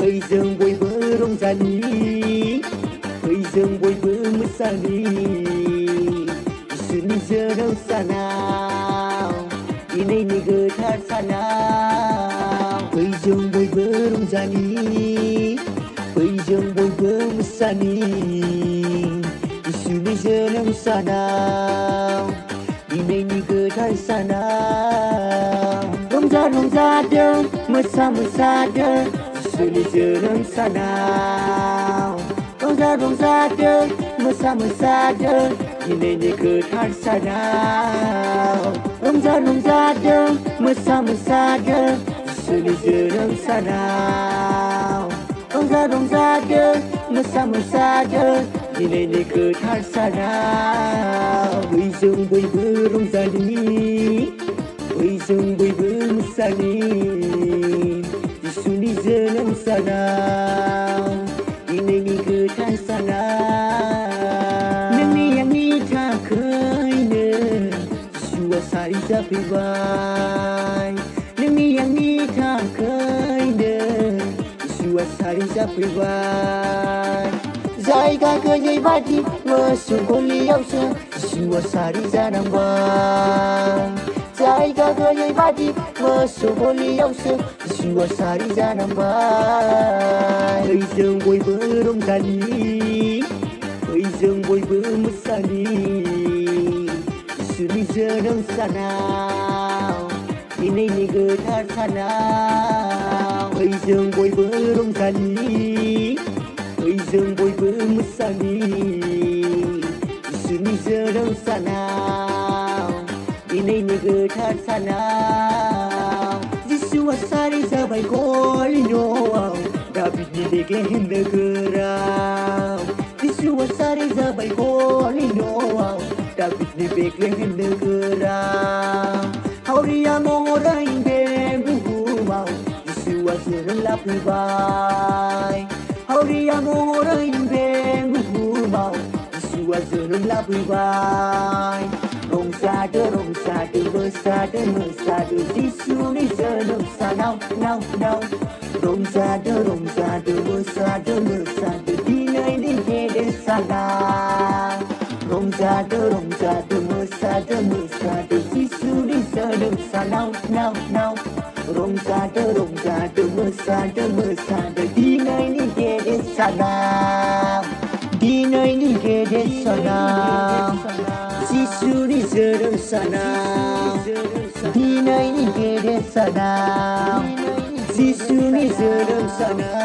फै जों बयबो रंजानि फै जों बयबो मोसानि इसोरनि जोनोम सानाव दिनैनि गोथार सानाव फै जों बयबो रंजानि फै जों बयबो मोसानि इसोरनि जोनोम सानाव दिनैनि गोथार सानाव रंजा रंजादों मोसा मोसादों इसोरनि जोनोम सानाव रंजा रंजादों मोसा मोसादों दिनैनि गोथार सानाव रंजा रंजादों मोसा मोसादों इसोरनि जोनोम सानाव रंजा रंजादों मोसा मोसादों दिनैनि गोथार सानाव फै जों बयबो रंजानि फै जों बयबो मोसानि इसोरनि जोनोम सानाव दिनैनि गोथार सानाव नोंनि आंनि थाखायनो जिसुआ सारि जाफैबाय नोंनि आंनि थाखायनो जिसुआ सारि जाफैबाय जायगा गैयै बादि मोसौ गलियावसो जिसुआ सारि जानांबाय जायगा गैयै बादि मोसौ गलियावसो जिसुआ सारि जानांबाय फै जों बयबो रंजानि फै जों बयबो मोसानि इसोरनि जोनोम सानाव दिनैनि गोथार सानाव फै जों बयबो रंजानि फै जों बयबो मोसानि इसोरनि जोनोम सानाव दिनैनि गोथार सानाव जिसुआ सारि जाबाय गलि न'आव दाबिदनि बेथलेहेम नोगोराव जिसुआ सारि जाबाय गलि न'आव दाबिदनि बेथलेहेम नोगोराव हावरिया महरै बे बुहुमाव जिसुआ जोनोम लाफैबाय हावरिया महरै बे बुहुमाव जिसुआ जोनोम लाफैबाय रंजादो रंजादो मोसादो मोसादो जिसुनि जोनोम सानाव नाव नाव रंजादो रंजादो मोसादो मोसादो दिनैनि गेदेर सानाव रंजादो रंजादो मोसादो मोसादो जिसुनि जोनोम सानाव नाव नाव रंजादो रंजादो मोसादो मोसादो दिनैनि गेदेर सानाव दिनैनि गेदेर सानाव जिसुनि जोनोम सानाव दिनैनि गेदेर सानाव जिसुनि जोनोम सानाव